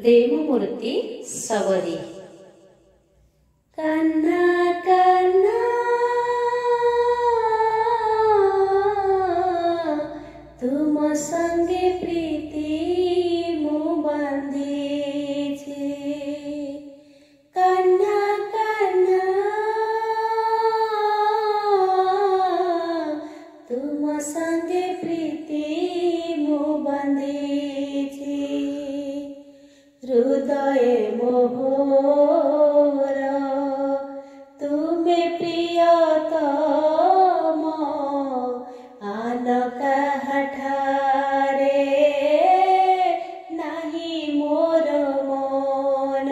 प्रेममूर्ति सबरी। कान्हा कान्हा तुम संगे प्रीति मु बांधीछे। कान्हा कान्हा तुम संगे प्रीति मु बांधीछे। हृदय मोहर तुमे प्रियतम आन काहाठारे नाही मोर मन।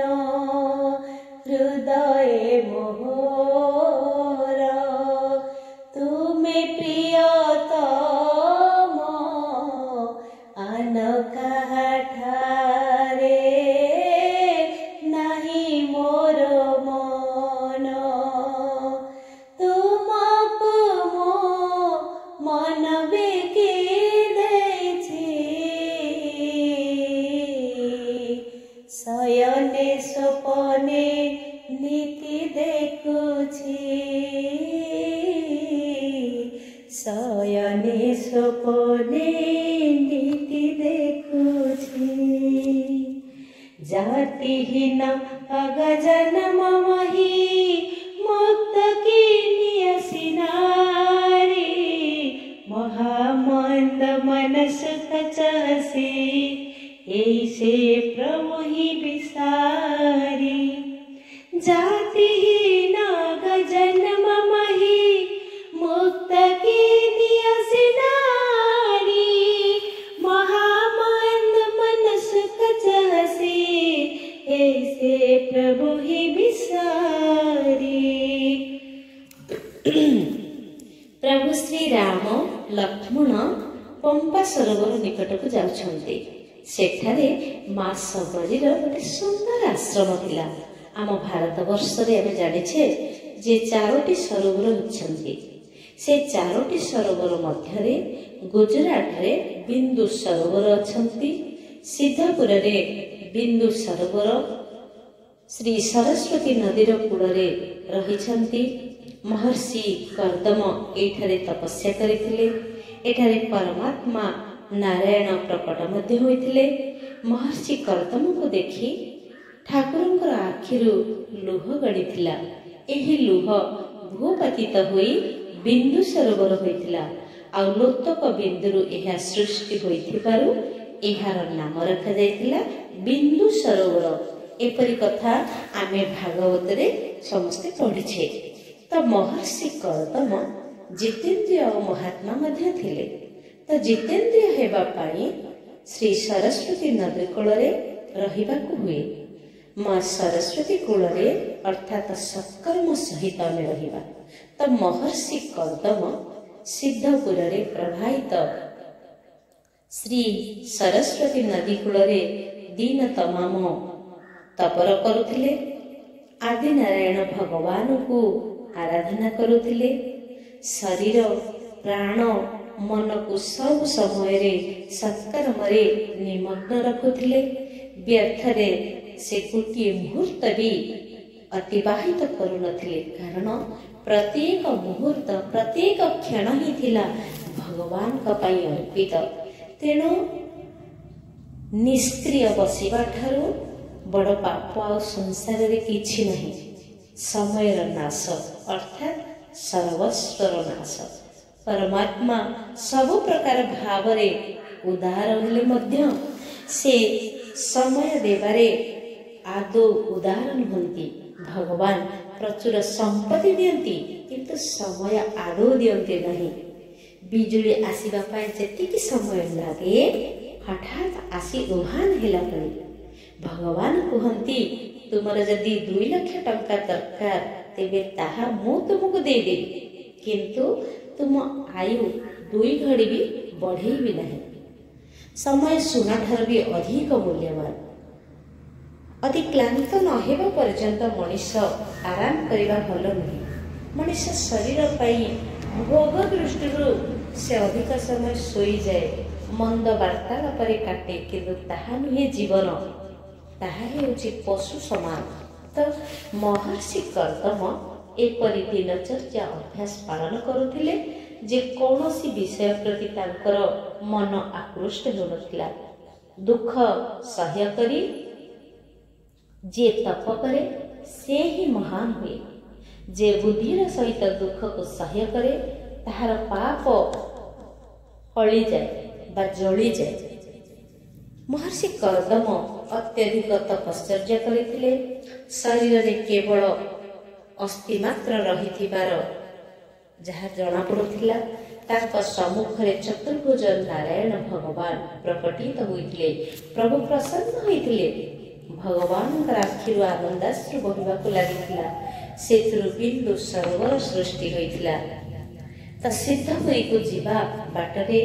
हृदय मोहर तुमे प्रियतम आन काहाठारे नाही मोर मन। तुमको मो मन बिकी देछि। शयने स्वपने नीति देखुछि। शयने स्वपने नीति देखुछि। जातिहीन अगजन्म मही मुक्त किनियसि नारी। महामंद मन सुख चाहसी ऐसे प्रभु ही विसारी। जातिहीन अगजन्म मही मुक्त किनियसि नारी। महामंद मन सुख चाहसी ऐसे प्रभु ही विसारी। प्रभु श्री राम लक्ष्मण पंपा सरोवर निकटक जाउछन्ते। सेठारे माँ सबरीर गोटे सुंदर आश्रम थिला। आम भारत वर्ष रे आमे जानिछे जे 4टी सरोवर होछन्ते। से 4टी सरोवर मध्यरे गुजरात रे बिंदु सरोवर अछन्ती। सिद्धपुर रे बिंदु सरोवर श्री सरस्वती नदीर कूଳରେ रहिछन्ती। महर्षि कर्दम एठारे तपस्या करिथिले। एठारे परमात्मा नारायण प्रकट मध्य होइथिले। महर्षि कर्दम को देखि ठाकुरंकर आखिरु लुह गड़िथिला। एही लुह भूपतित होई बिंदु सरोवर होइथिला। आ लोतक बिंदुरु एहा सृष्टि होइथिबारु एहार नाम रखा जाइथिला बिंदु सरोवर। एपरि कथा आमे भागवत रे समस्ते पढ़िछे। तो महर्षि कर्दम जितेन्द्रिय महात्मा मध्य थिले। तो जितेन्द्रिय हेबा पाई श्री सरस्वती नदी कूଳରେ रहिबाकु हुए। माँ सरस्वती कूଳରେ अर्थात सत्कर्म सहित आमे रहिबा। तो महर्षि कर्दम सिद्धपुर रे प्रवाहित श्री सरस्वती नदी कूଳରେ दिन तमाम तपर करुथिले। आदि नारायण भगवान को आराधना करुथिले। शरीर प्राण मन को सब समय रे सत्कर्म रे निमग्न रखुथिले। व्यर्थ रे से गोटे मुहूर्त भी अतिबाहित करुनथिले। कारण प्रत्येक मुहूर्त प्रत्येक क्षण ही थिला भगवान का पई अर्पित। तेणु निष्क्रिय बसिबा ठारू बड़ पाप आ संसार रे किछि नहीं। समयर नाश अर्थात सर्वस्वर नाश। परमात्मा सब प्रकार भाव रे उदार हेले मध्य से समय देवारे आदौ उदार नुहंती। भगवान प्रचुर संपत्ति दियंती किंतु समय आदौ दियंती नहीं। बिजुली आसीबा पाए जेतिकी समय लागे हठात आसी उहान हेला परे भगवान कहती तुमर जदि 2 लाख टंका दरकार तेबे ताहा मु तुमको दे देबी किंतु तुम आयु 2 घड़ी भी बढ़े भी नहीं। समय सुना ठार भी अधिक मूल्यवान। अति क्लांत न हेबा पर्यंत मनुष्य आराम करबा भल नुहे। मनुष्य शरीर पाई भोग दृष्टि से अधिक समय सोई जाए मंद वार्तालाप काटे किंतु ताहा नुहे जीवन। ତାହା ହେଉଛି ପଶୁ ସମାନ। ତ ମହର୍ଷି କର୍ଦମ ଏପରି ଦିନଚର୍ଯ୍ୟା ଅଭ୍ୟାସ ପାଳନ କରୁଥିଲେ ଯେ କୌଣସି ବିଷୟ ପ୍ରତି ତାଙ୍କର ମନ ଆକୃଷ୍ଟ ହେଉନଥିଲା। ଦୁଃଖ ସହ୍ୟ କରି ଯିଏ ତପ କରେ ସେ ହିଁ ମହାନ ହୁଏ। ଯେ ବୁଦ୍ଧିର ସହିତ ଦୁଃଖକୁ ସହ୍ୟ କରେ ତାହାର ପାପ ହଳିଯାଏ ବା ଜଳିଯାଏ। ମହର୍ଷି କର୍ଦମ ଅତ୍ୟଧିକ ତପଶ୍ଚର୍ଯ୍ୟା କରିଥିଲେ। ଶରୀରରେ କେବଳ ଅସ୍ଥି ମାତ୍ର ରହିଥିବାର ଯାହା ଜଣାପଡ଼ୁଥିଲା। ତାଙ୍କ ସମ୍ମୁଖରେ ଚତୁର୍ଭୁଜ ନାରାୟଣ ଭଗବାନ ପ୍ରକଟିତ ହୋଇଥିଲେ। ପ୍ରଭୁ ପ୍ରସନ୍ନ ହୋଇଥିଲେ। ଭଗବାନଙ୍କର ଆଖିରୁ ଆନନ୍ଦାଶ୍ରୁ ବହିବାକୁ ଲାଗିଥିଲା। ସେଥିରୁ ବିନ୍ଦୁ ସରୋବର ସୃଷ୍ଟି ହୋଇଥିଲା। ତ ସିଦ୍ଧପୁରୀକୁ ଯିବା ବାଟରେ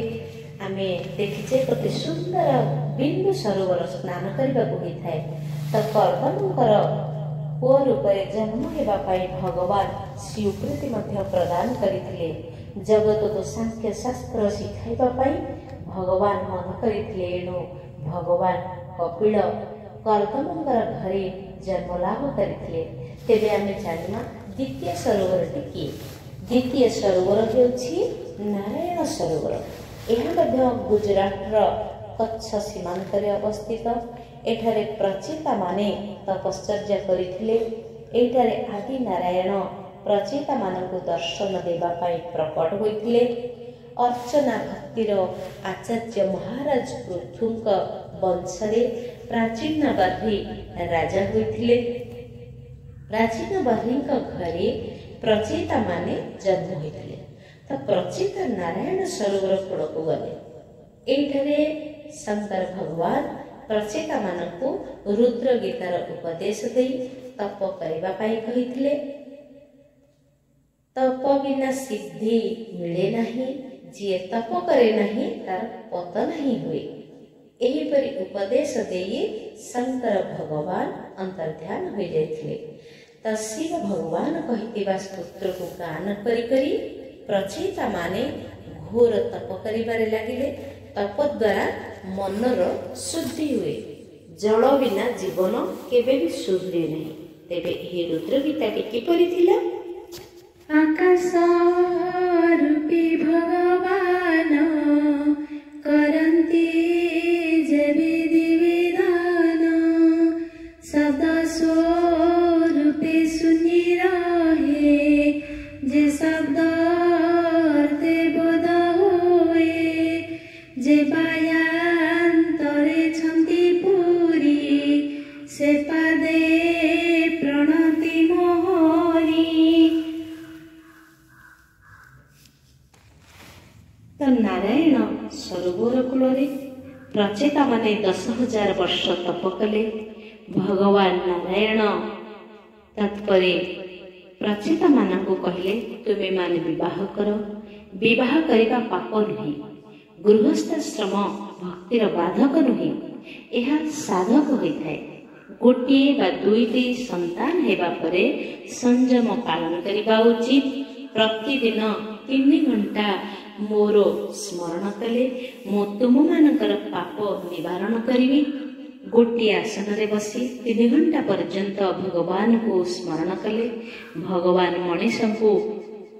ଆମେ ଦେଖିଛେ ଗୋଟିଏ ସୁନ୍ଦର ବିନ୍ଦୁ ସରୋବର ସ୍ନାନ କରିବାକୁ ହୋଇଥାଏ। ତ କର୍ଦମଙ୍କର ପୁଅ ରୂପରେ ଜନ୍ମ ହେବା ପାଇଁ ଭଗବାନ ସ୍ୱୀକୃତି ମଧ୍ୟ ପ୍ରଦାନ କରିଥିଲେ। ଜଗତକୁ ସାଂଖ୍ୟ ଶାସ୍ତ୍ର ଶିଖାଇବା ପାଇଁ ଭଗବାନ ମନ କରିଥିଲେ। ଏଣୁ ଭଗବାନ କପିଳ କର୍ଦମଙ୍କର ଘରେ ଜନ୍ମଲାଭ କରିଥିଲେ। ତେବେ ଆମେ ଜାଣିବା ଦ୍ୱିତୀୟ ସରୋବରଟି କିଏ? ଦ୍ୱିତୀୟ ସରୋବର ହେଉଛି ନାରାୟଣ ସରୋବର। ଏହା ମଧ୍ୟ ଗୁଜରାଟର କଚ୍ଛ ସୀମାନ୍ତରେ ଅବସ୍ଥିତ। ଏଠାରେ ପ୍ରଚେତାମାନେ ତପଶ୍ଚର୍ଯ୍ୟା କରିଥିଲେ। ଏଠାରେ ଆଦି ନାରାୟଣ ପ୍ରଚେତାମାନଙ୍କୁ ଦର୍ଶନ ଦେବା ପାଇଁ ପ୍ରକଟ ହୋଇଥିଲେ। ଅର୍ଚ୍ଚନା ଭକ୍ତିର ଆଚାର୍ଯ୍ୟ ମହାରାଜ ପୃଥୁଙ୍କ ବଂଶରେ ପ୍ରାଚୀନ ବାର୍ହୀ ରାଜା ହୋଇଥିଲେ। ପ୍ରାଚୀନ ବାର୍ହୀଙ୍କ ଘରେ ପ୍ରଚେତାମାନେ ଜନ୍ମ ହୋଇଥିଲେ। ତ ପ୍ରଚେତା ନାରାୟଣ ସରୋବର କୂଳକୁ ଗଲେ। ଏଇଠାରେ ଶଙ୍କର ଭଗବାନ ପ୍ରଚେତାମାନଙ୍କୁ ରୁଦ୍ର ଗୀତାର ଉପଦେଶ ଦେଇ ତପ କରିବା ପାଇଁ କହିଥିଲେ। ତପ ବିନା ସିଦ୍ଧି ମିଳେ ନାହିଁ, ଯିଏ ତପ କରେ ନାହିଁ ତାର ପତନ ହିଁ ହୁଏ। ଏହିପରି ଉପଦେଶ ଦେଇ ଶଙ୍କର ଭଗବାନ ଅନ୍ତର୍ଧ୍ୟାନ ହୋଇଯାଇଥିଲେ। ତ ଶିବ ଭଗବାନ କହିଥିବା ସ୍ତୋତ୍ରକୁ ଗାନ କରି କରି ପ୍ରଚେତାମାନେ ଘୋର ତପ କରିବାରେ ଲାଗିଲେ। ତପ ଦ୍ୱାରା ମନର ଶୁଦ୍ଧି ହୁଏ। ଜଳ ବିନା ଜୀବନ କେବେ ବି ସୁଧୁରେ ନାହିଁ। ତେବେ ଏହି ରୁଦ୍ର ଗୀତାଟି କିପରି ଥିଲା? ଆକାଶ ରୂପୀ ଭଗବାନ କରନ୍ତି ଯେ ବିଧି ବିଧାନ, ସଦା ସ୍ୱରୂପେ ଶୂନ୍ୟ ରହେ ଯେ ଶବ୍ଦ ଅର୍ଥେ ବୋଧ ହୁଏ। ଯେ ବାୟାନ୍ତରେ ଛନ୍ତି ପୁରୀ ସେ ପାଦେ ପ୍ରଣତି ମୋହରି। ତ ନାରାୟଣ ସରୋବର କୂଳରେ ପ୍ରଚେତାମାନେ 10,000 ବର୍ଷ ତପ କଲେ। ଭଗବାନ ନାରାୟଣ ତତ୍ପରେ ପ୍ରଚେତାମାନଙ୍କୁ କହିଲେ, ତୁମେମାନେ ବିବାହ କର। ବିବାହ କରିବା ପାପ ନୁହେଁ। ଗୃହସ୍ଥାଶ୍ରମ ଭକ୍ତିର ବାଧକ ନୁହେଁ, ଏହା ସାଧକ ହୋଇଥାଏ। ଗୋଟିଏ ବା ଦୁଇଟି ସନ୍ତାନ ହେବା ପରେ ସଂଯମ ପାଳନ କରିବା ଉଚିତ। ପ୍ରତିଦିନ 3 ଘଣ୍ଟା ମୋର ସ୍ମରଣ କଲେ ମୁଁ ତୁମମାନଙ୍କର ପାପ ନିବାରଣ କରିବି। ଗୋଟିଏ ଆସନରେ ବସି 3 ଘଣ୍ଟା ପର୍ଯ୍ୟନ୍ତ ଭଗବାନଙ୍କୁ ସ୍ମରଣ କଲେ ଭଗବାନ ମଣିଷଙ୍କୁ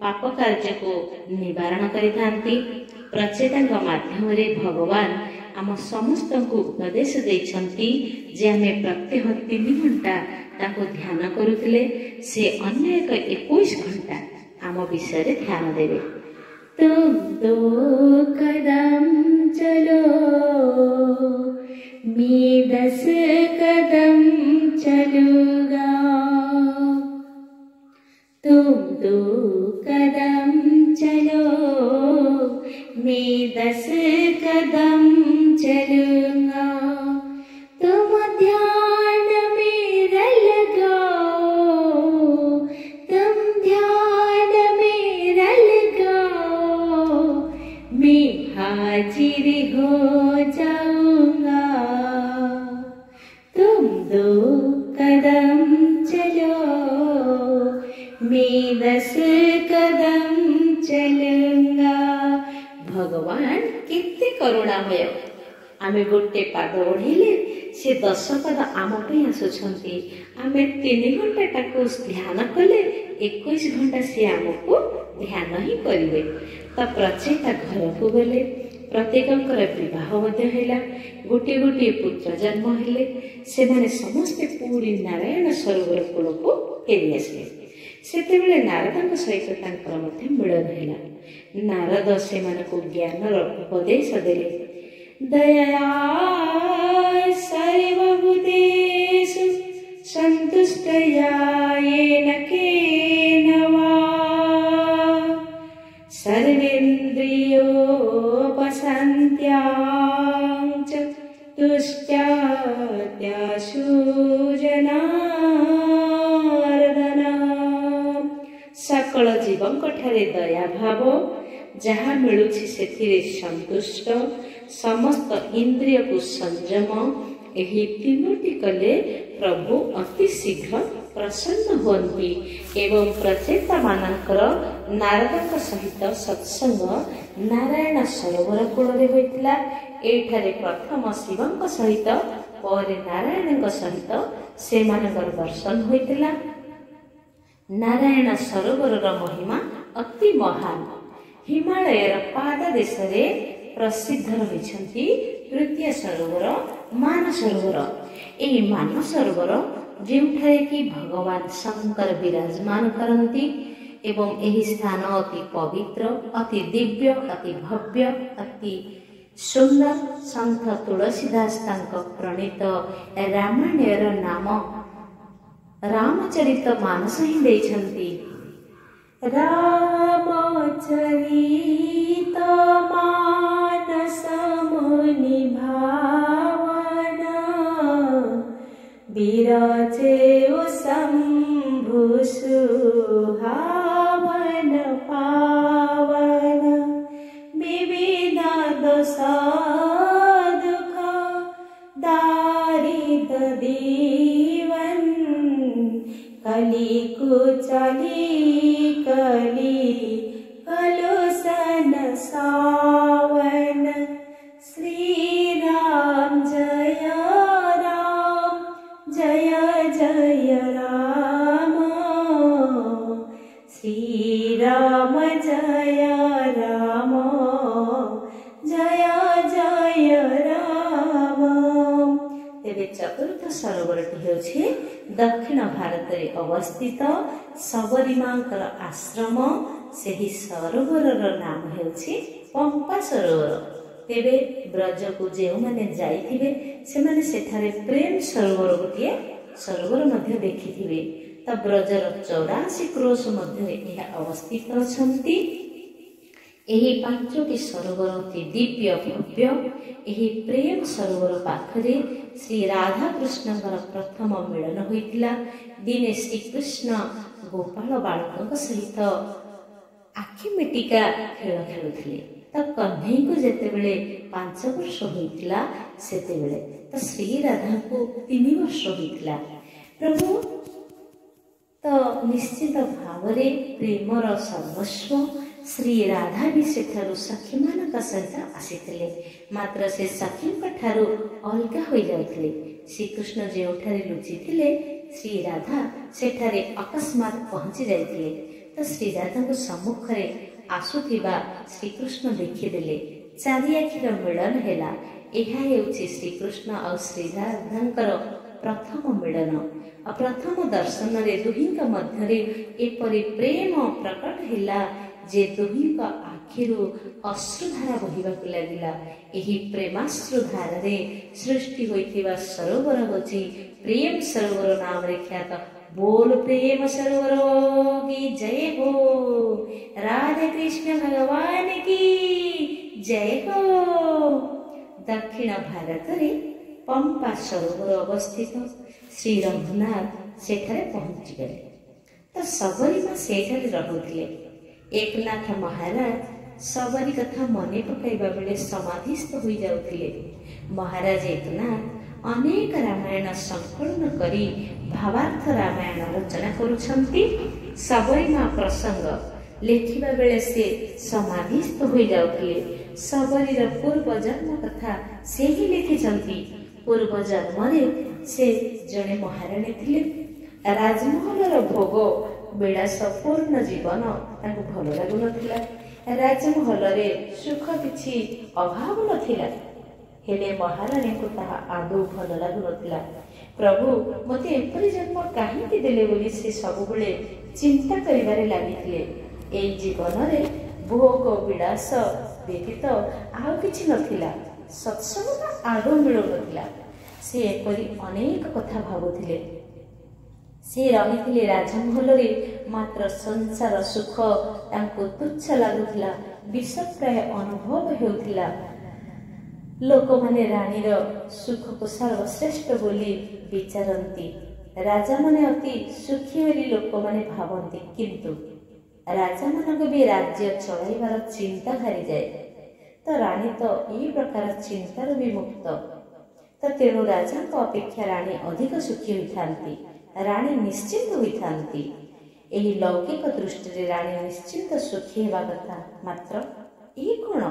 ପାପ କାର୍ଯ୍ୟକୁ ନିବାରଣ କରିଥାନ୍ତି। ପ୍ରଚେତାଙ୍କ ମାଧ୍ୟମରେ ଭଗବାନ ଆମ ସମସ୍ତଙ୍କୁ ଉପଦେଶ ଦେଇଛନ୍ତି ଯେ ଆମେ ପ୍ରତ୍ୟହ 3 ଘଣ୍ଟା ତାଙ୍କୁ ଧ୍ୟାନ କରୁଥିଲେ ସେ ଅନ୍ୟ ଏକ 21 ଘଣ୍ଟା ଆମ ବିଷୟରେ ଧ୍ୟାନ ଦେବେ। तुम 2 कदम चलो, मैं 10 कदम चलूंगा। तुम 2 कदम चलो, मैं 10 कदम चलूंगा। तुम ध्यान मेरा लगाओ, तुम ध्यान मेरा लगाओ, मैं हाजिर हो जाऊंगा। तुम 2 कदम चलो, मैं 10 कदम चलूंगा। ଭଗବାନ କେତେ କରୁଣାମୟ। ଆମେ ଗୋଟେ ପାଦ ବଢ଼େଇଲେ ସେ से 10 पद आम आसुंट आम 3 घंटा ध्यान कले 21 घंटा सी आमको ध्यान ही करेंगे। तो प्रचेता घर को गले प्रत्येकंकर विवाह गोटे गोटे पुत्र जन्म हेले से माने समस्ते पूरी नारायण सरोवर कूल को फेरी आसे। सेतेबेले नारद सहित तांकर मध्य मिलन हैला। नारद से मानको ज्ञान उपदेश देले। दया सर्वभूतेषु सन्तुष्टया येन केनवा सर्वेन्द्रियोपशान्त्यां च तुष्ट्यात्याशु जनार्दन। सकल जीवंक ठारे दया भाव जहा मिलुछि सेथिरे संतुष्ट समस्त इंद्रिय को संयम एही तीनोटी कले प्रभु अति शीघ्र प्रसन्न हुअन्ति एवं प्रचेता मानकर नारदक सहित सत्संग नारायण सरोवर कूल होइतिला। एठारे प्रथम शिवंक सहित पर नारायणक सहित सेमानकर दर्शन होइतिला। नारायण सरोवर महिमा अति महान। हिमालय पाद देश प्रसिद्ध रही तृतीय सरोवर मानसरोवर। यही मानसरोवर जोठारे कि भगवान शंकर विराजमान करती एवं यही स्थान अति पवित्र अति दिव्य अति भव्य अति सुंदर। संत तुलसीदास प्रणीत रामायणर नाम रामचरित मानस ही देइछन्ति। रामचरित मानस मुनि भावना विराजे शंभु सुहावन पावन विविध दोष दुख दारिद्र दीवन कली कुचली कली कलुषन सावन। श्री राम जय जय राम श्री राम जय राम जय जय राम। तेरे चतुर्थ सरोवरटी हेउछि दक्षिण भारत रे अवस्थित सबरीमांकर आश्रम। सेही सरोवर नाम हेउछि पंपा सरोवर। तेबे ब्रज को जो माने जाइथिबे से माने सेठारे प्रेम सरोवर गोटे सरोवर मध्य देखिथिबे। त ब्रजर 84 क्रोश मध्य यह अवस्थित अछंती। एही पांचटी सरोवर अति दिव्य भव्य। एही प्रेम सरोवर पाखरे श्री राधा कृष्णଙ୍କର प्रथम मिलन होइतिला। दिने श्री कृष्ण गोपाल बालक सहित आखि मिटिका खेल खेलुथिले। तो कन्हई को जेतेबेले 5 वर्ष होइतिला सेतेबेले तो श्री राधा को 3 वर्ष होइतिला। प्रभु तो निश्चित भाव प्रेमर सर्वस्व श्री राधा भी सेठारु सखी मानक सहित आसीथिले। मात्र से सखी ठारू अलगा हो जाउथिले। श्रीकृष्ण जोठारे लुचिथिले श्री राधा सेठारे अकस्मात पहुंची जाइथिले। तो श्री राधा को सम्मुख में आसुथिबा श्रीकृष्ण देखिदेले। चारि आखिर मिलन हैला। एहा हेउछि श्रीकृष्ण और श्री राधांकर प्रथम मिलन। प्रथम दर्शन रे दुहिंक मध्य एपरि प्रेम प्रकट हैला जे दुहिंक आखिरु अश्रुधारा बहिबाकु लागिला। एही प्रेमाश्रुधारा रे सृष्टि होइथिबा सरोवर होछि प्रेम सरोवर नाम रे ख्यात। बोल प्रेम सरोवर की जय हो। राधे कृष्ण भगवान की जय हो। दक्षिण भारत रे पंपा सरोवर अवस्थित श्री रघुनाथ सेठारे पहुंची गले। तो सबरी मां सेठारे रहुथिले। एकनाथ महाराज सबरी कथा मने पकाइबा बेले समाधिस्थ हो जाउथिले। महाराज एकनाथ अनेक रामायण संकलन करी भावार्थ रामायण रचना करुछंती। सबरी मां प्रसंग लेखिबा बेले से समाधिस्थ हो जाउथिले। सबरीर पूर्व जन्म कथा से ही लिखिछंती। पूर्व जन्म से जड़े महाराणी थिले। राजमहलर भोग विलासपूर्ण जीवन भल लगु नथिला। राजमहल रे सुख किछि अभाव नथिला, हेले महाराणी को ताहा आदौ भल लगु नथिला। प्रभु मते एपरि जन्म काहेकि देले बोली से सबुबले चिंता करिबारे लागिथिले। एई जीवन रे भोग विलास व्यतीत आउ किछि नथिला, सत्संग आदौ मिलु नथिला। से एपरि अनेक कथा भाबुथिले। से रहिथिले राजमहल रे, मात्र संसार सुख तांको तुच्छ लागुथिला, विषप्राय अनुभव हेउथिला। लोक माने रानीर सुख को सर्वश्रेष्ठ बोली विचारती। राजा माने अति सुखी बोली लोक माने भावती, किंतु राजा मानक भी राज्य चलाइबार चिंता घारी जाए। तो रानी तो यही प्रकार चिंतार भी मुक्त। तो तेणु राजा अपेक्षा रानी अधिक सुखी होती, रानी निश्चिंत होती। यही लौकिक दृष्टि रानी निश्चिंत सुखी हेबा कथा, मात्र ये कौन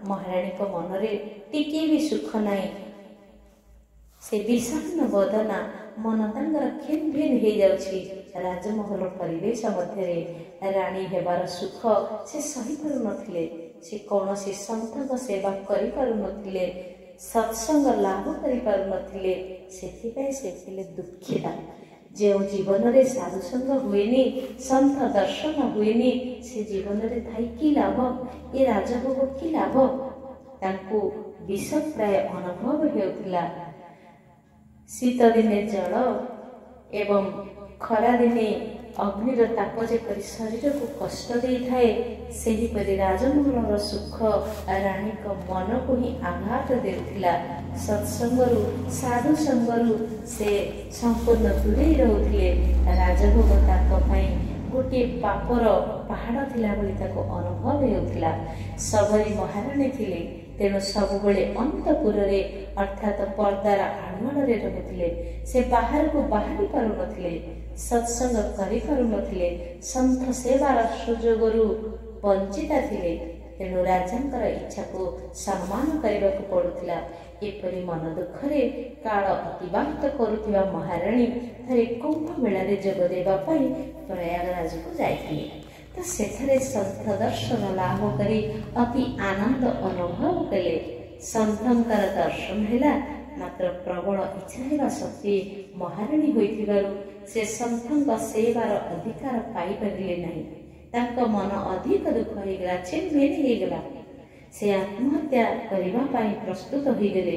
महाराणी को मन रे टिके भी सुख नाई। से विषान्न बदना मन तांगर खेन भेन हो जाउछि। राजमहल परिवेश मध्य रानी हेबार सुख से सही पारु नथिले। से कौनसी संतक सेवा करि पारु नथिले, सत्संग लाभ करि पारु नथिले। सेथिपाई से थिले दुखिता। जो जीवन रे साधुसंग हुएनी, संत दर्शन हुएनी, से जीवन रे थाई कि लाभ, ये राजभोग कि लाभ। तांको विष प्राय अनुभव हेउथिला। शीत दिने जल एवं खरा दिने अग्निर ताप जेपरि शरीर को कष्ट दे थाए, सेहीपरि राजमहलर सुख रानी को मन को ही आघात देउथिला। सत्संगरु साधु संगरु से संपूर्ण दूरे रहुथिले। राजभोग ताक पई गोटे पापर पहाड़ थिला बोली ताको अनुभव हेउथिला। सबरी महाराणी थिले, तेणु सबुबले अंतपुर रे अर्थात पर्दार आड़वाड़ रे रहुथिले। से बाहर को बाहरी पारु नथिले, सत्संग करि पारु नथिले, संत सेवार सुजोगरु वंचिता थिले। तेणु राजांकर इच्छा को सम्मान करने को पड़ुथिला। एपरि मन दुखरे काल अतिबाहित करुथिबा महाराणी थरे कुंभ मेला रे जोग देबा पई प्रयागराज को जाइथिले। तो सेठरे संत दर्शन लाभ करी अति आनंद अनुभव कले। संतंकर दर्शन हैला, मात्र प्रबल इच्छा हेबा सत्वे महाराणी होइथिबारु से संतंक सेवार अधिकार पाई परिले नहीं। तांका मन अधिक दुख होइगला, चिन्मेन होइगला। से आत्महत्या करिबा पाई प्रस्तुत होइगले।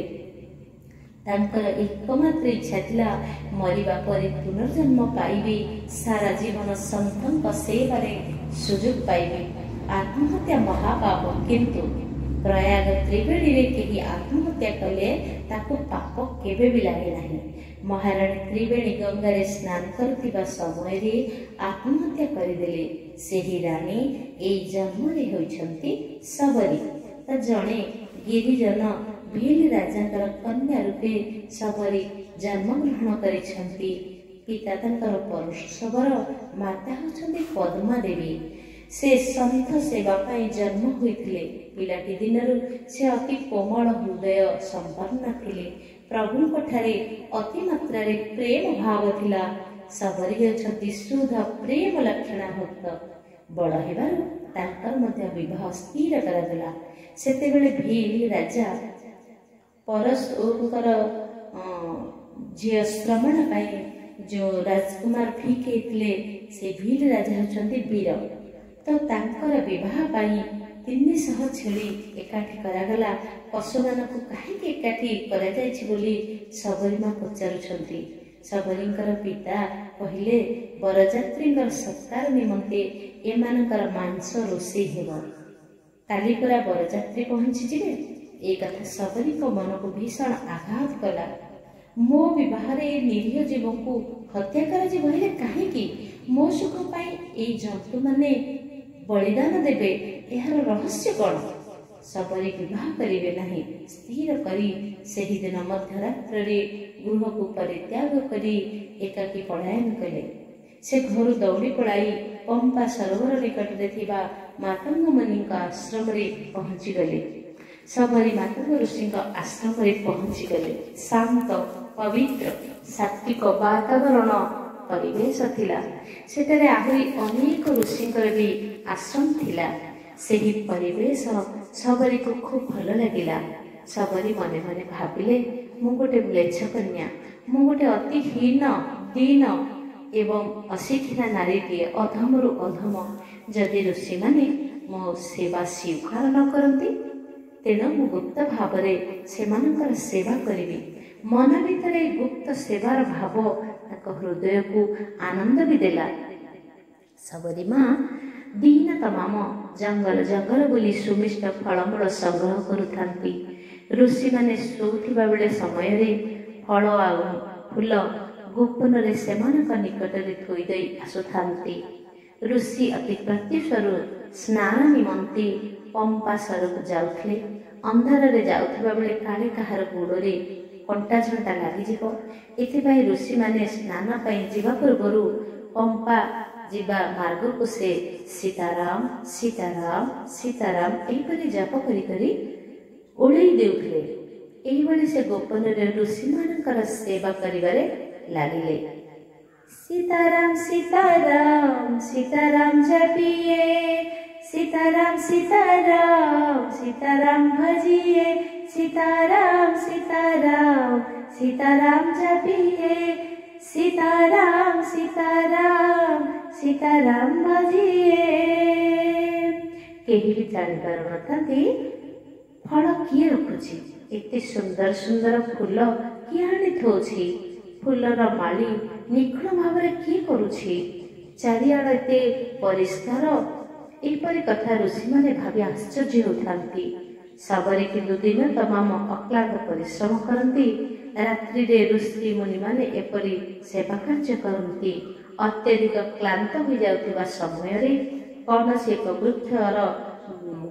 तांकर एकमात्र इच्छा थिला मरिबा परे पुनर्जन्म पाइबे, सारा जीवन संतंक सेवारे सुযোগ पाइबे। आत्महत्या महापाप, किंतु प्रयाग त्रिवेणी रे केही आत्महत्या कले ताको पाप केबे भी लागे नाही। महाराणी त्रिवेणी गंगा स्नान करथिबा समय रे आत्महत्या करिदेले। सेही रानी एई जन्म रे होइछंती सबरी। त जणे गिरिजन भील राजांकर कन्या रूपे सबरी जन्म ग्रहण करिछंती। पिता तांकर परशुसवर, माता होछंती पद्मा देवी। से संत सेवा पाई जन्म होइथिले। पिलाटी दिनरु से अति कोमल हृदय संपन्न थिले। प्रभुଙ୍କ ठारे अति मात्रा रे प्रेम भाव थिला। सबरी होछंती शुद्ध प्रेम लक्षणा भक्त। बड़ हेबारु तांकर मध्य विवाह स्थिर करागला। सेतेबेले भील राजा परशुଙ୍କର झियो श्रवण पाई जो राजकुमार भिके थिले, से भील राजा होछंती वीर। तो तांकर विवाह पाई 300 छेली एकाठी करागला। पशुमानकु काहेकि एकाठी करा जायछि बोली सबरीमा पचारुछंती। सबरींकर पिता कहिले बरजात्रींकर सत्कार निमंते एमानकर मांस रोषेई हेबो। काली पुरा बरजात्री पहुंची जिवे। ए कथा सबरी को मन को भीषण आघात कला। मो विवाह रे निरीह जीव को हत्या करा जे बहिले काहेकि मो सुख पाई ए जंतु माने बलिदान देबे, एहार रहस्य कौन? सबरी विवाह करिवे नहीं स्थिर करी सेही दिन मध्यरात्र रे गृह को परित्याग करी एकाकी पलायन कले। से घर दौड़ी पलाई पंपा सरोवर निकट रे थिबा मातंग मुनि का आश्रम रे पहुंची गले। सबरी माता ऋषि आश्रम में पहुंची गले। शांत पवित्र सात्विक वातावरण परिवेश थिला। सेठारे आहुरी अनेक ऋषिंकर भी आश्रम थिला। सेही परिवेश सबरी को खूब भल लगिला। सबरी मने मने भाविले मु गोटे म्लेच्छ कन्या, मु गोटे अति हीन दीन एवं अशिक्षिता नारीटीए, अधमरु अधम। जदि ऋषि माने मो सेवा स्वीकार न करती तेणु मु गुप्त भाव से सेवा करी। मन भीतर गुप्त सेवार भाव हृदय को आनंद भी देला। सबरी माँ दिन तमाम जंगल जंगल बुली सुमिष्ट फलमूल संग्रह करुथांती। ऋषि माने शोउथिबा बेले समय रे फल आ फूल गोपन रे सेमानक निकट रे थोई देई आसुथांती। ऋषि अति प्रत्युषरु स्नान निमंती पंपा सरक जाउथले। अंधार रे जाउथिबा बेले काले कहार गोड़े कंटा झंटा लागि जिवो। एथिबाई ऋषि माने स्नान पई जिवा पूर्वरु पंपा जिबा मार्ग को से सीताराम सीताराम सीताराम एहिपरि जप करी करी ओळई देउथले। एही बळी से गोपन रे ऋषि मानकर सेवा करिबारे लागिले। सीताराम सीताराम सीताराम जपिए, सीताराम सीताराम सीताराम भजिए, सीताराम सीताराम सीताराम जपिए, सीताराम सीताराम सीताराम भजिए। केही भी जानि पारु नथांती फल किए रखुछि, एते सुंदर सुंदर फूल किए आनि थोछि, फूलर माली निखुण भाव किए करुछि, चारिआड एते परिष्कार। एपरि कथा ऋषि माने भावी आश्चर्य होथांती। सबरी किंतु दिन तमाम अक्लांत परिश्रम करती। रात्रि रे ऋषि मुनि माने एपरि सेवा कार्य करती। अत्यधिक क्लांत हो जाउथिबा समय रे कौनसी एक वृक्षर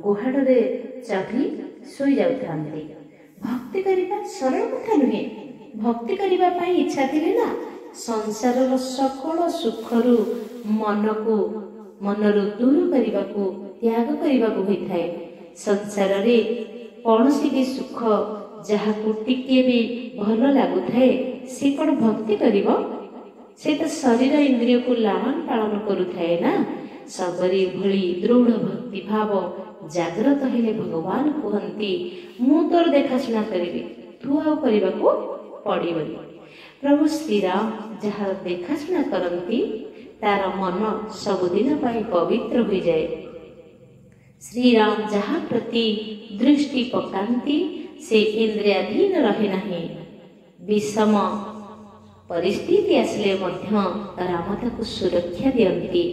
गुहाड़ रे चढ़ी सोई जाउथांती। भक्ति करिबा सरल कथा नुहे। भक्ति करिबा पई इच्छा थिले ना संसारर सकल सुखरु मनरु दूर करने त्याग करने होता। संसार रे कौनसी भी सुख जहाँ को टिके भी भल लगुए सी कौन भक्ति करिबो? से तो शरीर इंद्रिय को लालन पालन करुए ना। सबरी भली दृढ़ भक्ति भाव जागृत हेले भगवान कहती मु तोर देखाशुना करी तू आउ करने को पड़ोनी। प्रभु श्रीराम जहाँ देखाशुना करती तार मन सबुदिन पवित्र हो जाए। श्रीराम जहाँ प्रति दृष्टि पकांती से इंद्रियाधीन रहे नहीं। विषम परिस्थिति आसले राम ताकू सुरक्षा दियंती।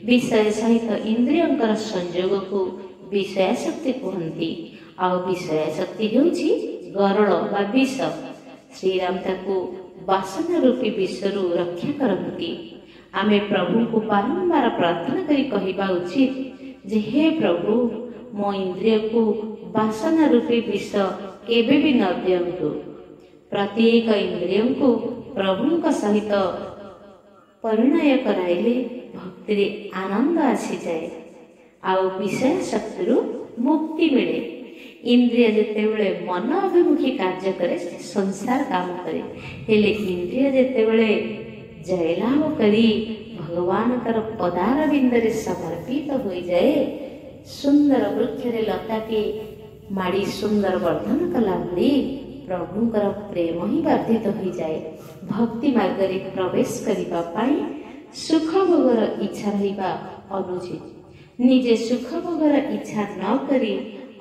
विषय सहित इंद्रियंकर संयोग को विषयाशक्ति कहती। आ विषयाशक्ति होउछि गरल बा विष। श्रीराम ताकू वासना रूपी विषरु रक्षा करती। आमे प्रभु को बारंबार प्रार्थना करी कहिबा उचित जे हे प्रभु मो इंद्रिय को वासना रूपी विष केबे भी न दियंतु। प्रत्येक इंद्रिय को प्रभु सहित परिणय कराइले भक्ति रे आनंद आसी जाए। आउ विषय शक्ति मुक्ति मिले। इंद्रिय जेतेबेले मन अभिमुखी कार्य करे संसार काम करे, हेले इंद्रिय जेतेबेले जयलाभ करी भगवान कर पदार बिंदरे समर्पित हो जाए। सुंदर वृक्ष लता के माड़ी सुंदर वर्धन कला भली प्रभुंकर प्रेम ही वर्धित हो जाए। भक्ति मार्ग रे प्रवेश करिबा पाई सुख भोगर इच्छा रहिबा अनुचित। निजे सुख भोगर इच्छा न करी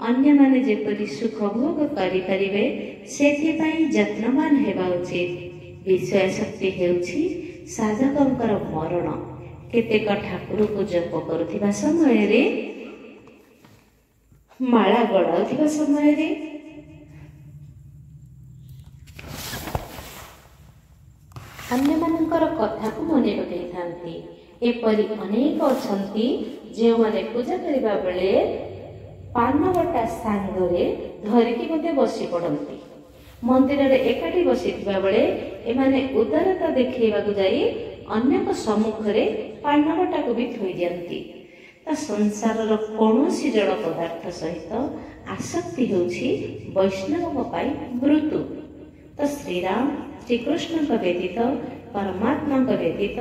अन्य माने जेपरि सुख भोग करि परिबे सेथिपाई यत्नवान हेबा उचित। विषय शक्ति हेउछि साधकंकर मरण। केतेक ठाकुर को जप करुथिबा समय रे माला गड़ाउथिबा समय रे अन्य मानकर कथा को मने पकाई थांती। एपरि अनेक अछंती जे माने पूजा करिबा बेले पानवटा सांगरे धरिकी मते बसी पड़ती। मंदिर रे एकाठी बसिथिबा बेले एमाने उदारता देखैबाकू जाई अन्यक सम्मुख रे पानवटा को भी थोई दियंती। ତା ସଂସାରର କୌଣସି ଜଳ ପଦାର୍ଥ ସହିତ ଆସକ୍ତି ହେଉଛି ବୈଷ୍ଣବଙ୍କ ପାଇଁ ମୃତ୍ୟୁ। ତ ଶ୍ରୀରାମ ଶ୍ରୀକୃଷ୍ଣଙ୍କ ବ୍ୟତୀତ ପରମାତ୍ମାଙ୍କ ବ୍ୟତୀତ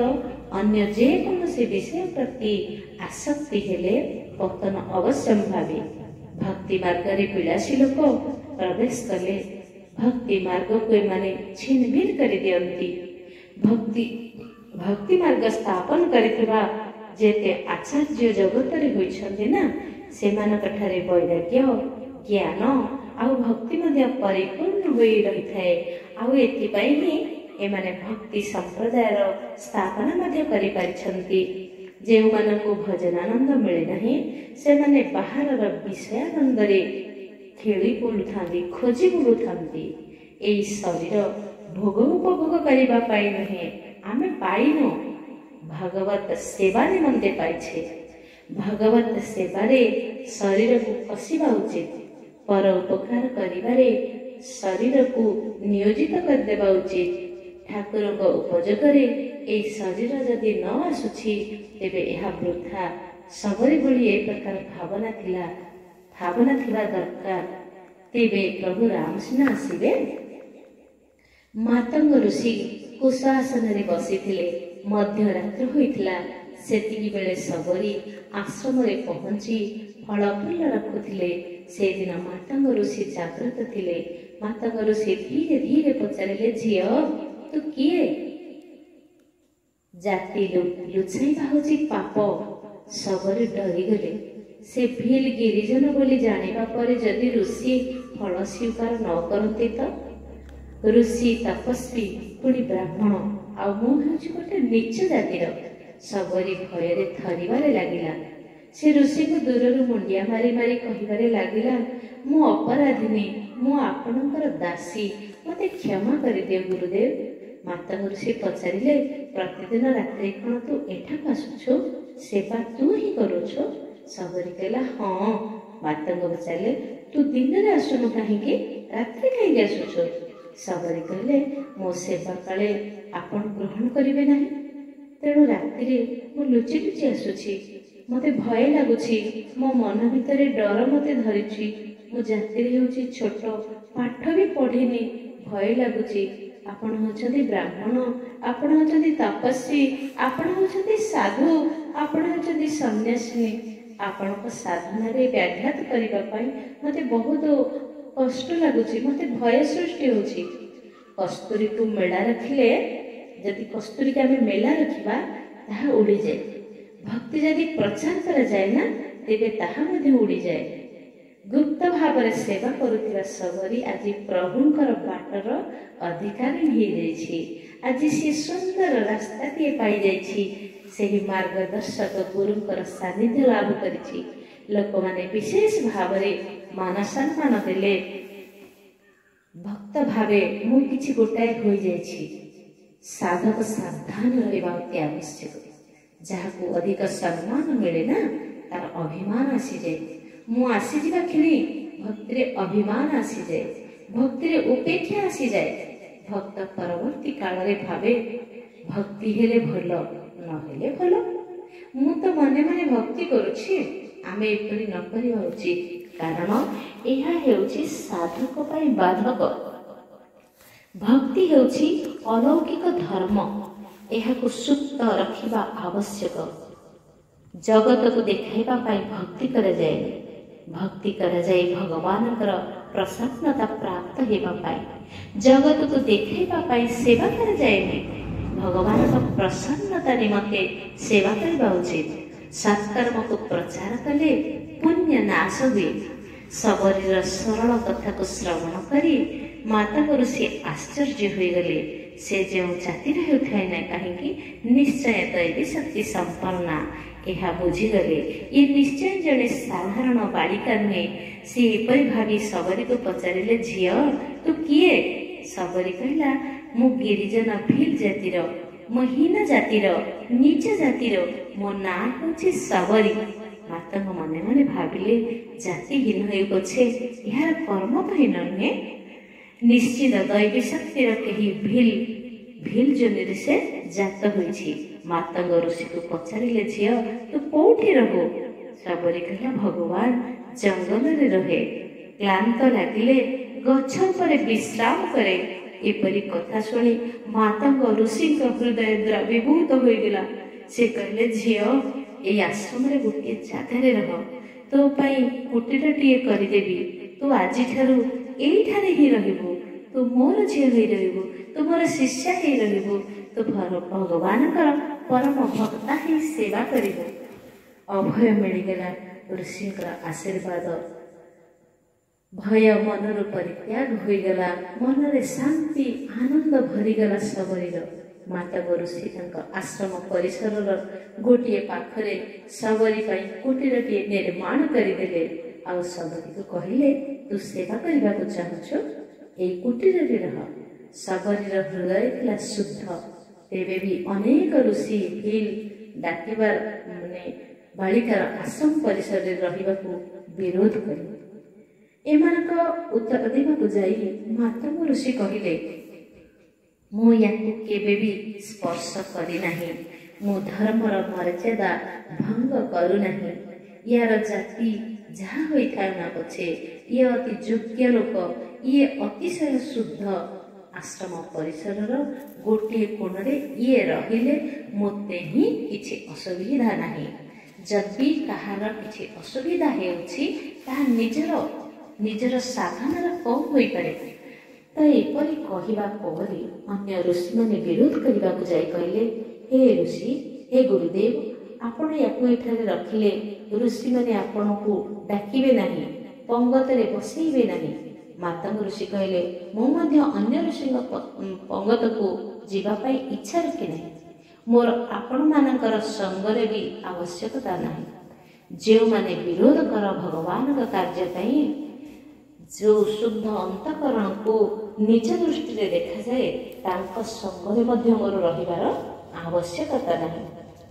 ଅନ୍ୟ ଯେକୌଣସି ବିଷୟ ପ୍ରତି ଆସକ୍ତି ହେଲେ ପତନ ଅବଶ୍ୟମ୍ଭାବୀ। ଭକ୍ତି ମାର୍ଗରେ ବିଳାସୀ ଲୋକ ପ୍ରବେଶ କଲେ ଭକ୍ତି ମାର୍ଗକୁ ଏମାନେ ଛିନଭିନ କରିଦିଅନ୍ତି। ଭକ୍ତି ମାର୍ଗ ସ୍ଥାପନ କରିଥିବା ଯେତେ ଆଚାର୍ଯ୍ୟ ଜଗତରେ ହୋଇଛନ୍ତି ନା, ସେମାନଙ୍କ ଠାରେ ବୈରାଗ୍ୟ ଜ୍ଞାନ ଆଉ ଭକ୍ତି ମଧ୍ୟ ପରିପୂର୍ଣ୍ଣ ହୋଇ ରହିଥାଏ। ଆଉ ଏଥିପାଇଁ ହିଁ ଏମାନେ ଭକ୍ତି ସମ୍ପ୍ରଦାୟର ସ୍ଥାପନା ମଧ୍ୟ କରିପାରିଛନ୍ତି। ଯେଉଁମାନଙ୍କୁ ଭଜନାନନ୍ଦ ମିଳେ ନାହିଁ, ସେମାନେ ବାହାରର ବିଷୟାନନ୍ଦରେ ଖେଳି ବୁଲୁଥାନ୍ତି, ଖୋଜି ବୁଲୁଥାନ୍ତି। ଏହି ଶରୀର ଭୋଗ ଉପଭୋଗ କରିବା ପାଇଁ ନୁହେଁ, ଆମେ ପାଇନୁ, ଭଗବତ ସେବା ନିମନ୍ତେ ପାଇଛେ। ଭଗବତ ସେବାରେ ଶରୀରକୁ କଷିବା ଉଚିତ। ପର ଉପକାର କରିବାରେ ଶରୀରକୁ ନିୟୋଜିତ କରିଦେବା ଉଚିତ। ଠାକୁରଙ୍କ ଉପଯୋଗରେ ଏହି ଶରୀର ଯଦି ନ ଆସୁଛି, ତେବେ ଏହା ବୃଥା। ସବୁରି ଭଳି ଏ ପ୍ରକାର ଭାବନା ଥିବା ଦରକାର। ତେବେ ପ୍ରଭୁ ରାମକୃଷ୍ଣ ଆସିବେ। ମାତଙ୍ଗ ଋଷି କୁଶାସନରେ ବସିଥିଲେ। ମଧ୍ୟରାତ୍ର ହୋଇଥିଲା। ସେତିକି ବେଳେ ସବରୀ ଆଶ୍ରମରେ ପହଞ୍ଚି ଫଳ ଫୁଲ ରଖୁଥିଲେ। ସେଦିନ ମାତଙ୍ଗ ଋଷି ଜାଗ୍ରତ ଥିଲେ। ମାତଙ୍ଗ ଋଷି ଧୀରେ ଧୀରେ ପଚାରିଲେ, ଝିଅ ତୁ କିଏ? ଜାତି ଲୁଚାଇବା ହେଉଛି ପାପ। ସବରୀ ଡରିଗଲେ। ସେ ଭିଲ ଗିରିଜନ ବୋଲି ଜାଣିବା ପରେ ଯଦି ଋଷି ଫଳ ସ୍ୱୀକାର ନ କରନ୍ତି ତ? ଋଷି ତପସ୍ୱୀ ପୁଣି ବ୍ରାହ୍ମଣ, ଆଉ ମୁଁ ହେଉଛି ଗୋଟେ ନୀଚ ଜାତିର। ସବରୀ ଭୟରେ ଥରିବାରେ ଲାଗିଲା। ସେ ଋଷିକୁ ଦୂରରୁ ମୁଣ୍ଡିଆ ମାରି ମାରି କହିବାରେ ଲାଗିଲା, ମୁଁ ଅପରାଧିନୀ, ମୁଁ ଆପଣଙ୍କର ଦାସୀ, ମୋତେ କ୍ଷମା କରିଦିଅ ଗୁରୁଦେବ। ମାତଙ୍ଗ ଋଷି ପଚାରିଲେ, ପ୍ରତିଦିନ ରାତ୍ରି କ'ଣ ତୁ ଏଠାକୁ ଆସୁଛୁ? ସେବା ତୁ ହିଁ କରୁଛୁ? ସବରୀ କହିଲା, ହଁ। ମାତଙ୍ଗ ପଚାରିଲେ, ତୁ ଦିନରେ ଆସୁନୁ କାହିଁକି? ରାତ୍ରି କାହିଁକି ଆସୁଛୁ? ସବରୀ କହିଲେ, ମୋ ସେବା କାଳେ ଆପଣ ଗ୍ରହଣ କରିବେ ନାହିଁ, ତେଣୁ ରାତିରେ ମୁଁ ଲୁଚି ଲୁଚି ଆସୁଛି। ମୋତେ ଭୟ ଲାଗୁଛି, ମୋ ମନ ଭିତରେ ଡର ମୋତେ ଧରିଛି। ମୋ ଜାତିରେ ହେଉଛି ଛୋଟ, ପାଠ ବି ପଢ଼ିନି, ଭୟ ଲାଗୁଛି। ଆପଣ ହେଉଛନ୍ତି ବ୍ରାହ୍ମଣ, ଆପଣ ହେଉଛନ୍ତି ତପସ୍ୱୀ, ଆପଣ ହେଉଛନ୍ତି ସାଧୁ, ଆପଣ ହେଉଛନ୍ତି ସନ୍ନ୍ୟାସିନୀ। ଆପଣଙ୍କ ସାଧନାରେ ବ୍ୟାଘାତ କରିବା ପାଇଁ ମୋତେ ବହୁତ କଷ୍ଟ ଲାଗୁଛି, ମୋତେ ଭୟ ସୃଷ୍ଟି ହେଉଛି। କସ୍ତୁରୀକୁ ମେଳା ରଖିଲେ, ଯଦି କସ୍ତୁରୀକୁ ଆମେ ମେଳା ରଖିବା, ତାହା ଉଡ଼ିଯାଏ। ଭକ୍ତି ଯଦି ପ୍ରଚାର କରାଯାଏ ନା, ତେବେ ତାହା ମଧ୍ୟ ଉଡ଼ିଯାଏ। ଗୁପ୍ତ ଭାବରେ ସେବା କରୁଥିବା ସବରୀ ଆଜି ପ୍ରଭୁଙ୍କର ବାଟର ଅଧିକାରୀ ହେଇଯାଇଛି। ଆଜି ସେ ସୁନ୍ଦର ରାସ୍ତାଟିଏ ପାଇଯାଇଛି। ସେହି ମାର୍ଗଦର୍ଶକ ଗୁରୁଙ୍କର ସାନ୍ନିଧ୍ୟ ଲାଭ କରିଛି। ଲୋକମାନେ ବିଶେଷ ଭାବରେ ମାନ ସମ୍ମାନ ଦେଲେ। ଭକ୍ତ ଭାବେ ମୁଁ କିଛି ଗୋଟାଏ ହୋଇଯାଇଛି। ସାଧକ ସାବଧାନ ରହିବା ଅତି ଆବଶ୍ୟକ। ଯାହାକୁ ଅଧିକ ସମ୍ମାନ ମିଳେ ନା, ତାର ଅଭିମାନ ଆସିଯାଏ। ମୁଁ ଆସିଯିବା କ୍ଷଣି ଭକ୍ତିରେ ଅଭିମାନ ଆସିଯାଏ, ଭକ୍ତିରେ ଉପେକ୍ଷା ଆସିଯାଏ। ଭକ୍ତ ପରବର୍ତ୍ତୀ କାଳରେ ଭାବେ, ଭକ୍ତି ହେଲେ ଭଲ, ନହେଲେ ଭଲ। ମୁଁ ତ ମନେ ମନେ ଭକ୍ତି କରୁଛି। ଆମେ ଏପରି ନ କରିବା ଉଚିତ, କାରଣ ଏହା ହେଉଛି ସାଧକ ପାଇଁ ବାଧକ। ଭକ୍ତି ହେଉଛି ଅଲୌକିକ ଧର୍ମ। ଏହାକୁ ସୁପ୍ତ ରଖିବା ଆବଶ୍ୟକ। ଜଗତକୁ ଦେଖାଇବା ପାଇଁ ଭକ୍ତି କରାଯାଏ। ଭକ୍ତି କରାଯାଏ ଭଗବାନଙ୍କର ପ୍ରସନ୍ନତା ପ୍ରାପ୍ତ ହେବା ପାଇଁ। ଜଗତକୁ ଦେଖାଇବା ପାଇଁ ସେବା କରାଯାଏନି। ଭଗବାନଙ୍କ ପ୍ରସନ୍ନତା ନିମନ୍ତେ ସେବା କରିବା ଉଚିତ। ସତ୍କର୍ମକୁ ପ୍ରଚାର କଲେ ପୁଣ୍ୟ ନାଶ ହୁଏ। ସବରୀର ସରଳ କଥାକୁ ଶ୍ରବଣ କରି ମାତଙ୍ଗ ଋଷି ଆଶ୍ଚର୍ଯ୍ୟ ହୋଇଗଲେ। ସେ ଯେଉଁ ଜାତିର ହେଉଥାଏ ନା କାହିଁକି, ନିଶ୍ଚୟ ଦୈବୀ ଶକ୍ତି ସମ୍ପନ୍ନା। ଏହା ବୁଝିଗଲେ ଇଏ ନିଶ୍ଚୟ ଜଣେ ସାଧାରଣ ବାଳିକା ନୁହେଁ। ସେ ଏପରି ଭାବି ସବରୀକୁ ପଚାରିଲେ, ଝିଅ ତୁ କିଏ? ସବରୀ କହିଲା, ମୁଁ ଗିରିଜନ ଭିଲ୍ ଜାତିର, ମୁଁ ହୀନ ଜାତିର, ନିଚ ଜାତିର, ମୋ ନାଁ ହେଉଛି ସବରୀ। ମାତଙ୍ଗ ମନେ ମନେ ଭାବିଲେ, ଜାତିହୀନ ହେଉ ପଛେ ଏହାର କର୍ମ ତ ହୀନ ନୁହେଁ। ନିଶ୍ଚିତ ଦୈବୀ ଶକ୍ତିର କେହି ଭିଲ୍ ଜମିରେ ସେ ଜାତ ହୋଇଛି। ମାତଙ୍ଗ ଋଷିକୁ ପଚାରିଲେ, ଝିଅ ତୁ କୋଉଠି ରହୁ? सबरी कहला भगवान जंगल रे रहे, क्लांत लगिले गछ पर विश्राम करे। एपरी कथा शुणी माता ऋषि हृदय द्रवीभूत हो गला। से कहले झियो ए आश्रम रे गोटे जगार रह, तो पाई कुटीरटीए करदेवी। तू आज एठारे ही रहिबु, तू मोर झियो ही रहिबु, तू मोर शिष्या ही रहिबु, तू भगवान परम भक्ता ही सेवा करिबु। अभय मिलगला ऋषि आशीर्वाद। भय मनर परित्याग होगला, मनरे शांति आनंद भरीगला सबरीर। माता ऋषि आश्रम परिसर गोटे पाखरे सबरी कुटीरटीए निर्माण करदेले। आ सबरी को कहले तू सेवा करने को चाहछु, ए कुटीर रह। सबरीर हृदय थिला शुद्ध। तेबे भी अनेक ऋषि भील डाकिबार माने बालिकार आश्रम परिसर रे रहिबाकू विरोध कले। एमानक उत्तर देबाकू जाई माता ऋषि कहले मु याकू केबे भी स्पर्श करी नाही, मु धर्मर मर्यादा भंग करू नाही। यार जाति जहा होई थाउ ना पछे ये अति योग्य लोक, ये अतिशय शुद्ध। आश्रम परिसर गोटे कोणरे ये रहिले मते ही किछि असुविधा नाही। जदि कहार किछि असुविधा हेउछि ता निजर साधनार कम होई पारे। तो एपरी कहवा पर अन्य ऋषि मैंने विरोध करने को जाए कहले हे ऋषि, हे गुरुदेव, आपण याकू एठारे रखिले ऋषि मैंने आपण को डाकिबे नाही, पंगतरे बसैबे नाही। माता ऋषि कहले मु मध्य अन्य ऋषि पंगत को जीवाई इच्छा रखी ना, मोर आपण मानकर संगरे भी आवश्यकता नाही। जो माने विरोध कर भगवान का कार्य जो शुद्ध अंतकरण को निज दृष्टि रे देखा जाए तांको संगरे मध्य मोर रहिबार आवश्यकता नाही।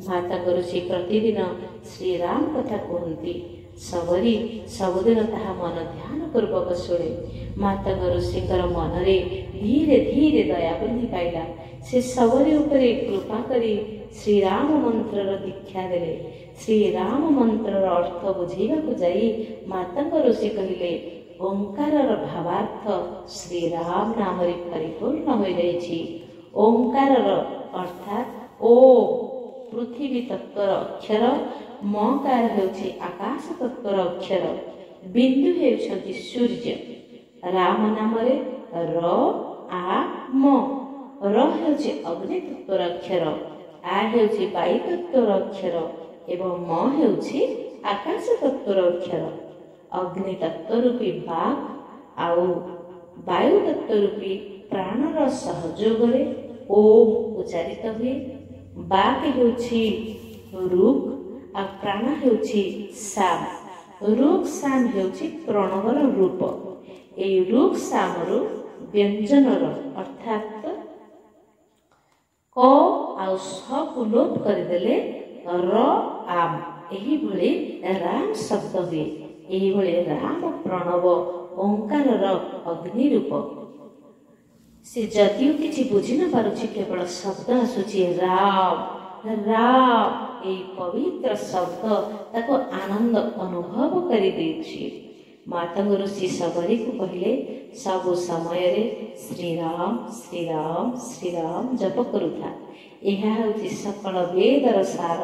माता ऋषि प्रतिदिन श्री राम कथा कहती। सबरी सबुदिन ताहा मन ध्यान पूर्वक शुणे। माता ऋषिंकर मनरे धीरे धीरे दया वृद्धि पाइला। से सबरी उपरे कृपा करी श्री राम मंत्र दीक्षा देले। श्री राम मंत्र अर्थ बुझेबाकू जाई माता ऋषि कहले ओंकार भावार्थ श्री राम नाम परिपूर्ण हो जाइछि। ओंकार अर्थात ओ पृथ्वी तत्वर अक्षर, मकार हेउछि आकाश तत्वर अक्षर, बिंदु हेउछन्ति सूर्य। राम नाम र आ म, र हेउछि अग्नि तत्वर अक्षर, आ हेउछि वायु तत्वर अक्षर एवं म हेउछि आकाश तत्वर अक्षर। अग्नि तत्वरूपी बाघ आउ वायु तत्वरूपी प्राणर सहयोग ओम उच्चारित हुए। बाघ हेउछि रुक आ प्राण हेउछि साम। रुक साम हेउछि प्रणवर रूप। ए रुक सामरु व्यंजनर अर्थात क आ स को लोप करदेले र आम एही भଳି राम शब्द हुए। एही भଳି राम प्रणव ओंकारर अग्नि रूप। से जदियो किछि बुझी न पारुछि केवल शब्द आसुछि राम राम, ए पवित्र शब्द ताको आनंद अनुभव करि देछि। माता ऋषि सबरी को कहले सबु समय रे श्री राम श्री राम श्री राम जप करुथा। एहा होछि सकल वेदर सार।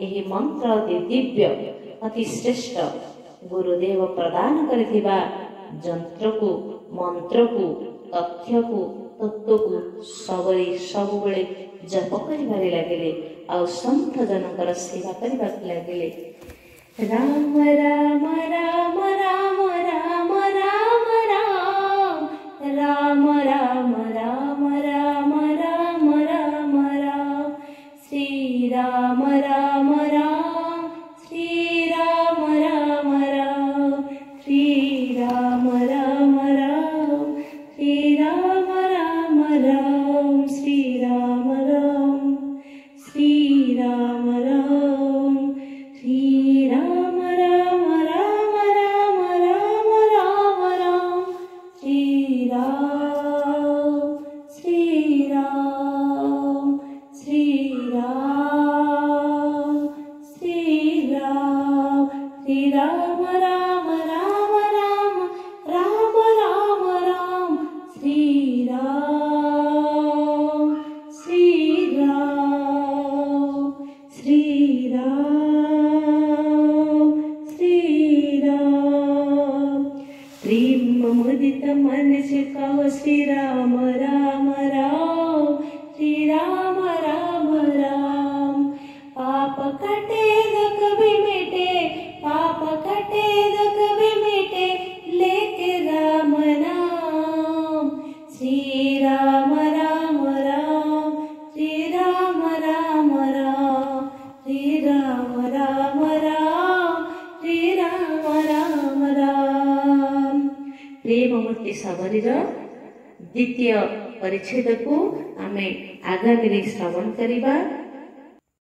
एही मंत्र अति दिव्य अति श्रेष्ठ। गुरुदेव प्रदान करथिबा जंत्र को मंत्र को तथ्य को तत्व को सबरी सब बेले जप करिबारे लागिले आ संत जनकर सेवा करिबाक लागिले। राम राम राम राम राम राम राम राम राम राम राम राम राम श्री राम राम राम श्री राम राम राम श्री राम राम राम श्री राम राम राम श्री राम राम श्री राम राम श्री राम राम राम राम राम राम राम श्री राम। राम राम राम श्री राम राम राम। पाप कटे दुख भी मिटे, पाप कटे दुख भी मिटे, लेके राम नाम। श्री राम राम राम श्री राम राम राम श्री राम राम राम श्री राम राम राम। प्रेममूर्ति सबरीर द्वितीय परिच्छेद को आमे आगामी श्रवण करिबा।